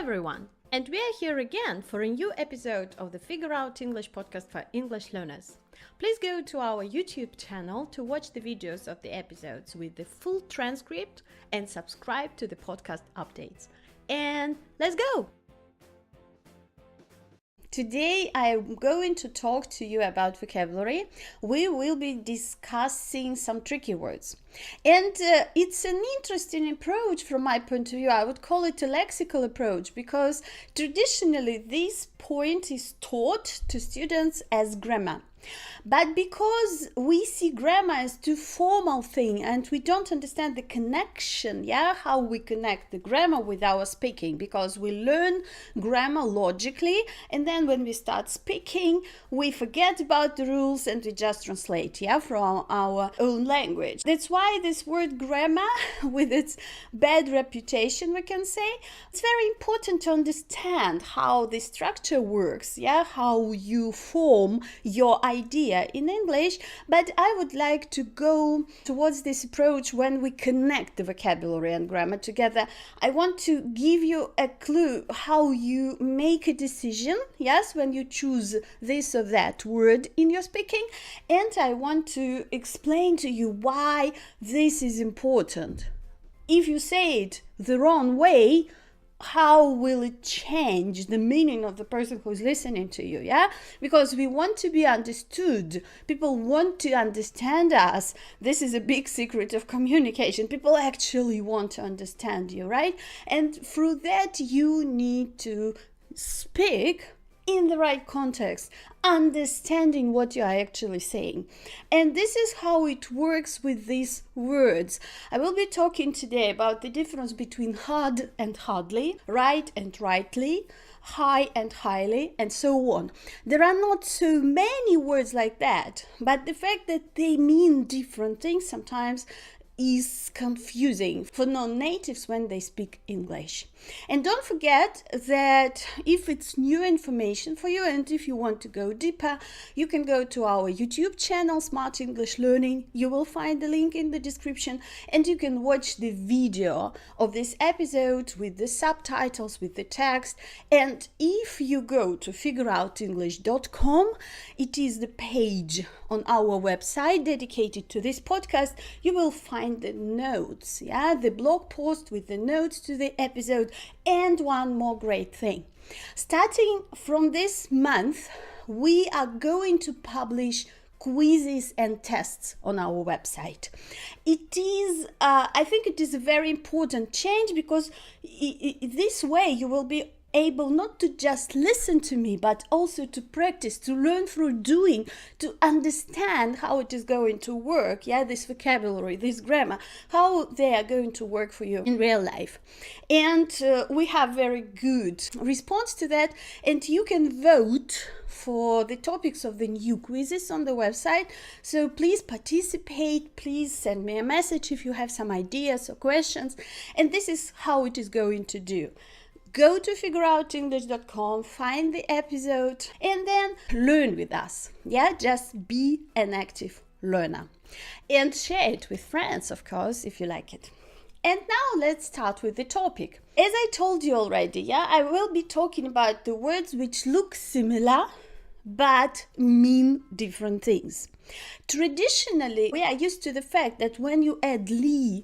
everyone, and we are here again for a new episode of the Figure Out English podcast for English learners. Please go to our YouTube channel to watch the videos of the episodes with the full transcript and subscribe to the podcast updates. And let's go! Today I'm going to talk to you about vocabulary. We will be discussing some tricky words. And it's an interesting approach from my point of view. I would call it a lexical approach because traditionally this point is taught to students as grammar. But because we see grammar as too formal thing and we don't understand the connection, how we connect the grammar with our speaking, because we learn grammar logically and then when we start speaking, we forget about the rules and we just translate, from our own language. That's why this word grammar, with its bad reputation, we can say, it's very important to understand how the structure works, how you form your idea in English, but I would like to go towards this approach when we connect the vocabulary and grammar together. I want to give you a clue how you make a decision, when you choose this or that word in your speaking, and I want to explain to you why this is important. If you say it the wrong way, how will it change the meaning of the person who's listening to you, Because we want to be understood. People want to understand us. This is a big secret of communication. People actually want to understand you, right? And through that, you need to speak in the right context, understanding what you are actually saying. And this is how it works with these words. I will be talking today about the difference between hard and hardly, right and rightly, high and highly, and so on. There are not so many words like that, but the fact that they mean different things sometimes is confusing for non-natives when they speak English. And don't forget that if it's new information for you and if you want to go deeper, you can go to our YouTube channel, Smart English Learning. You will find the link in the description and you can watch the video of this episode with the subtitles, with the text. And if you go to figureoutenglish.com, it is the page on our website dedicated to this podcast. You will find the notes, the blog post with the notes to the episode. And one more great thing. Starting from this month, we are going to publish quizzes and tests on our website. It is, I think it is a very important change because this way you will be able not to just listen to me, but also to practice, to learn through doing, to understand how it is going to work, this vocabulary, this grammar, how they are going to work for you in real life. And we have very good response to that, and you can vote for the topics of the new quizzes on the website. So please participate, please send me a message if you have some ideas or questions, and this is how it is going to do. Go to figureoutenglish.com, find the episode, and then learn with us. Just be an active learner. And share it with friends, of course, if you like it. And now let's start with the topic. As I told you already, I will be talking about the words which look similar, but mean different things. Traditionally, we are used to the fact that when you add "ly"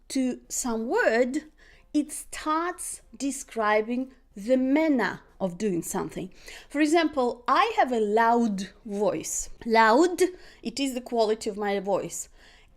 to some word, it starts describing the manner of doing something. For example, I have a loud voice. Loud, it is the quality of my voice.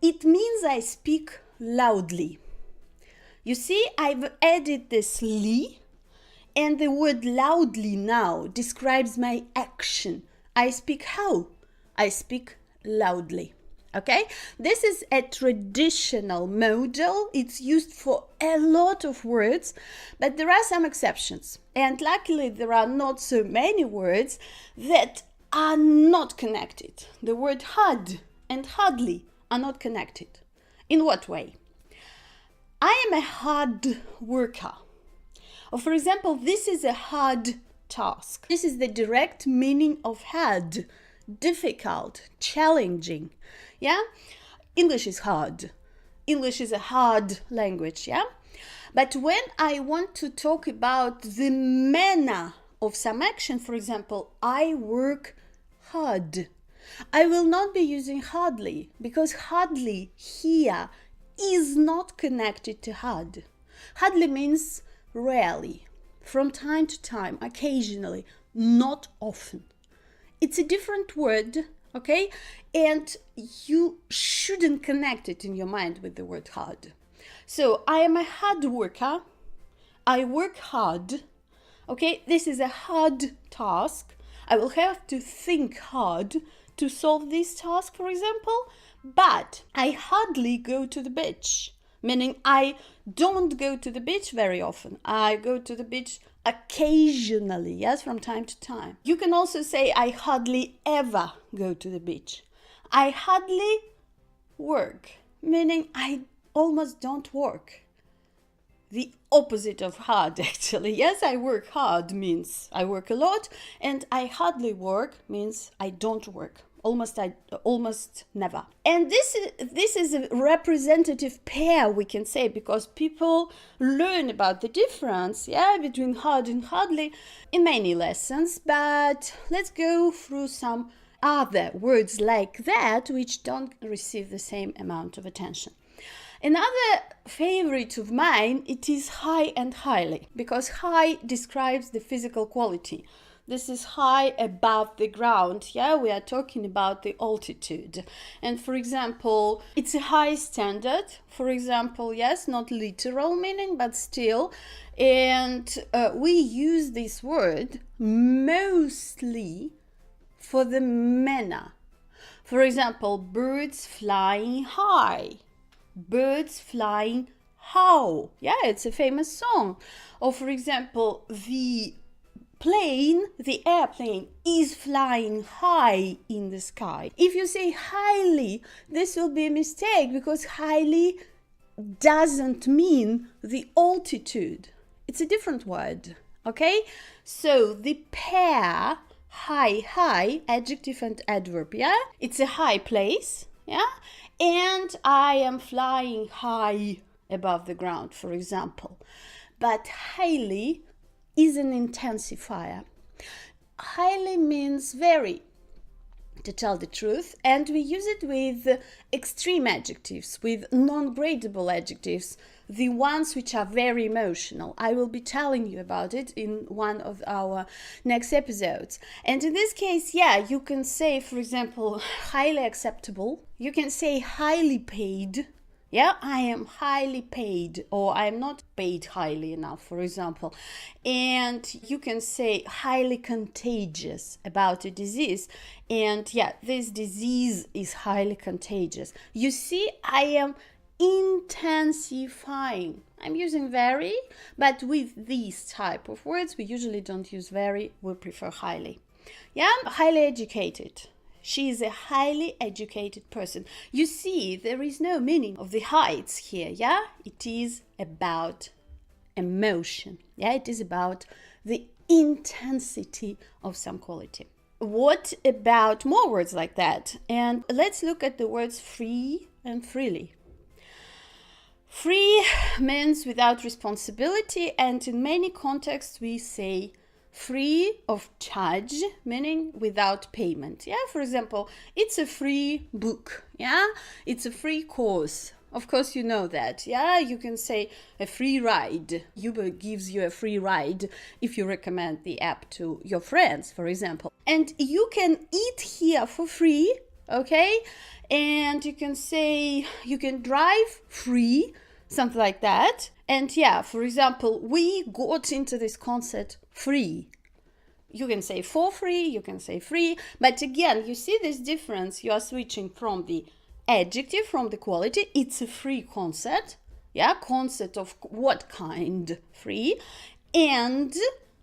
It means I speak loudly. You see, I've added this "ly", and the word loudly now describes my action. I speak how? I speak loudly. Okay, this is a traditional model. It's used for a lot of words, but there are some exceptions. And luckily, there are not so many words that are not connected. The word hard and hardly are not connected. In what way? I am a hard worker. Or for example, this is a hard task. This is the direct meaning of hard. Difficult, challenging, English is hard. English is a hard language, But when I want to talk about the manner of some action, for example, I work hard, I will not be using hardly, because hardly here is not connected to hard. Hardly means rarely, from time to time, occasionally, not often. It's a different word, okay? And you shouldn't connect it in your mind with the word hard. So I am a hard worker. I work hard. Okay, this is a hard task. I will have to think hard to solve this task, for example, but I hardly go to the beach, meaning I don't go to the beach very often. I go to the beach occasionally, yes, from time to time. You can also say I hardly ever go to the beach. I hardly work, meaning I almost don't work. The opposite of hard, actually. Yes, I work hard means I work a lot, and I hardly work means I don't work. Almost never. And this is a representative pair, we can say, because people learn about the difference, between hard and hardly in many lessons. But let's go through some other words like that which don't receive the same amount of attention. Another favorite of mine, it is high and highly, because high describes the physical quality. This is high above the ground. We are talking about the altitude. And for example, it's a high standard. For example, yes, not literal meaning, but still. And we use this word mostly for the manner. For example, birds flying high. Birds flying how? It's a famous song. Or for example, the airplane is flying high in the sky. If you say highly, this will be a mistake, because highly doesn't mean the altitude. It's a different word, okay? So the pair high, adjective and adverb, it's a high place, and I am flying high above the ground, for example. But highly is an intensifier. Highly means very, to tell the truth, and we use it with extreme adjectives, with non-gradable adjectives, the ones which are very emotional. I will be telling you about it in one of our next episodes. And in this case, you can say, for example, highly acceptable. You can say highly paid. I am highly paid, or I am not paid highly enough, for example. And you can say highly contagious about a disease. And this disease is highly contagious. You see, I am intensifying. I'm using very, but with these type of words, we usually don't use very, we prefer highly. Highly educated. She is a highly educated person. You see, there is no meaning of the heights here, It is about emotion, It is about the intensity of some quality. What about more words like that? And let's look at the words free and freely. Free means without responsibility, and in many contexts we say free of charge, meaning without payment. For example, it's a free book. It's a free course. Of course, you know that. You can say a free ride. Uber gives you a free ride if you recommend the app to your friends, for example. And you can eat here for free, okay? And you can say you can drive free, something like that. And for example, we got into this concept free. You can say for free, you can say free, but again, you see this difference. You are switching from the adjective, from the quality. It's a free concept, concept of what kind? Free. And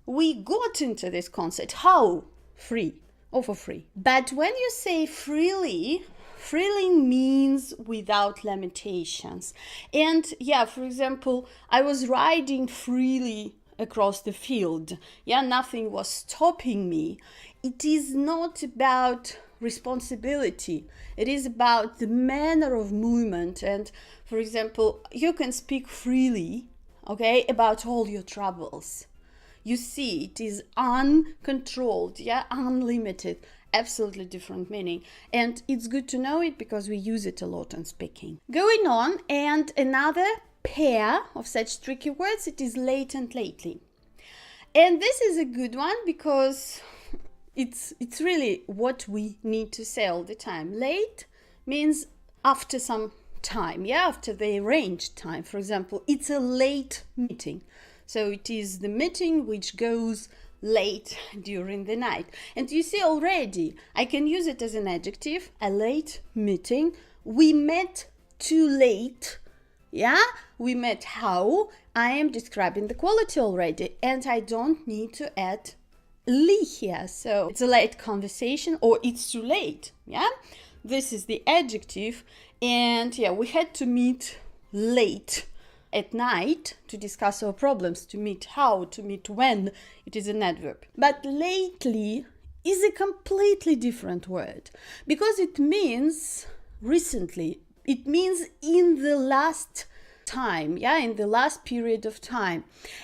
we got into this concept. How? Free, or for free. But when you say freely, freely means without limitations. And for example, I was riding freely across the field. Nothing was stopping me. It is not about responsibility. It is about the manner of movement. And for example, you can speak freely okay, about all your troubles. You see, it is uncontrolled, yeah, unlimited, absolutely different meaning. And it's good to know it because we use it a lot in speaking. Going on, and another pair of such tricky words, it is late and lately. And this is a good one because it's really what we need to say all the time. Late means after some time, yeah, after the arranged time. For example, it's a late meeting. So it is the meeting which goes late during the night. And you see already, I can use it as an adjective, a late meeting. We met too late. Yeah, we met how? I am describing the quality already, and I don't need to add li here. So it's a late conversation, or it's too late. Yeah, this is the adjective. And yeah, we had to meet late at night to discuss our problems, to meet how, to meet when. It is an adverb. But lately is a completely different word because it means recently. It means in the last time, yeah, in the last period of time.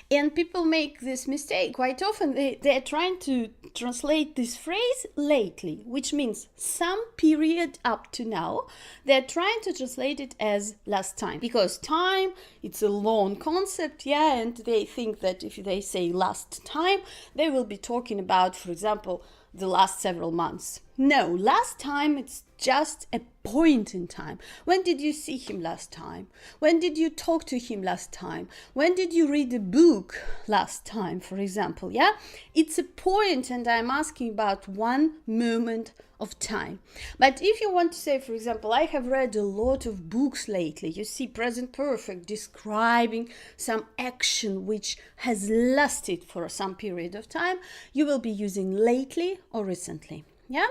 And people make this mistake quite often. They're trying to translate this phrase lately, which means some period up to now. They're trying to translate it as last time because time, it's a long concept, yeah, and they think that if they say last time, they will be talking about, for example, the last several months. No, last time it's just a point in time. When did you see him last time? When did you talk to him last time? When did you read a book last time, for example? Yeah, it's a point, and I'm asking about one moment of time. But if you want to say, for example, I have read a lot of books lately, you see present perfect describing some action which has lasted for some period of time, you will be using lately or recently. Yeah,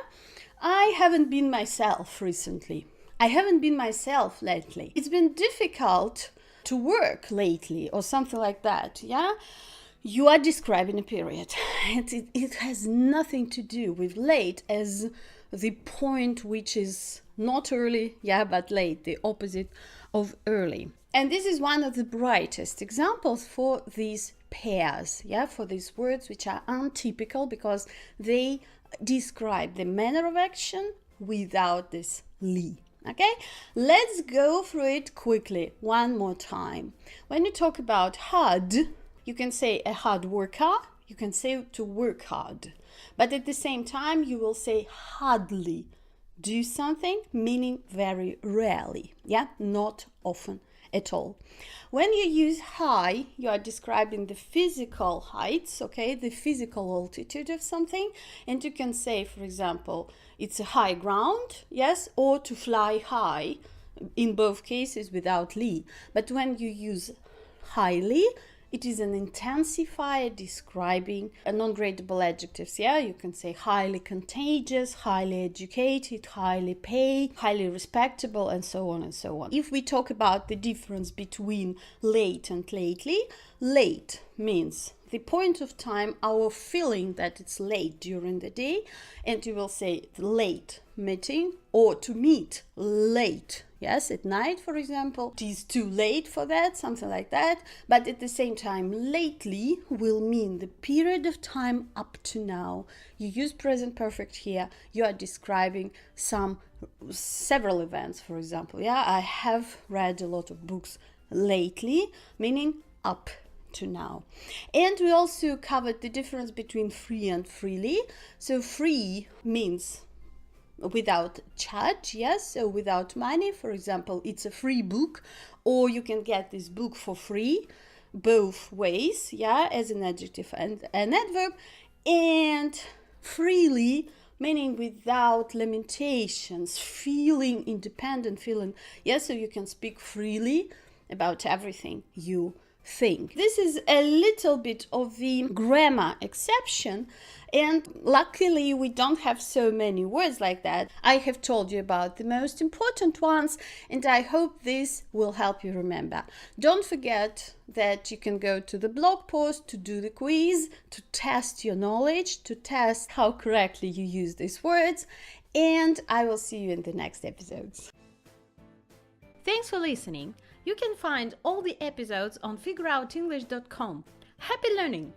I haven't been myself recently. I haven't been myself lately. It's been difficult to work lately or something like that. Yeah, you are describing a period. It has nothing to do with late as the point which is not early, yeah, but late, the opposite of early. And this is one of the brightest examples for these pairs, yeah, for these words which are untypical because they describe the manner of action without this li. Okay, let's go through it quickly one more time. When you talk about hard, you can say a hard worker, you can say to work hard, but at the same time you will say hardly do something, meaning very rarely, yeah, not often at all. When you use high, you are describing the physical heights, okay, the physical altitude of something, and you can say, for example, it's a high ground, yes, or to fly high, in both cases without li. But when you use highly, it is an intensifier describing a non-gradable adjectives. Yeah, you can say highly contagious, highly educated, highly paid, highly respectable, and so on and so on. If we talk about the difference between late and lately, late means the point of time, our feeling that it's late during the day, and you will say late meeting or to meet late. Yes, at night, for example, it is too late for that, something like that. But at the same time, lately will mean the period of time up to now. You use present perfect here. You are describing several events, for example. Yeah, I have read a lot of books lately, meaning up to now. And we also covered the difference between free and freely. So free means without charge, yes, so without money. For example, it's a free book, or you can get this book for free, both ways, yeah, as an adjective and an adverb. And freely meaning without limitations, feeling independent, feeling, yes, so you can speak freely about everything you think. This is a little bit of the grammar exception, and luckily we don't have so many words like that. I have told you about the most important ones, and I hope this will help you remember. Don't forget that you can go to the blog post to do the quiz, to test your knowledge, to test how correctly you use these words, and I will see you in the next episodes. Thanks for listening. You can find all the episodes on figureoutenglish.com. Happy learning!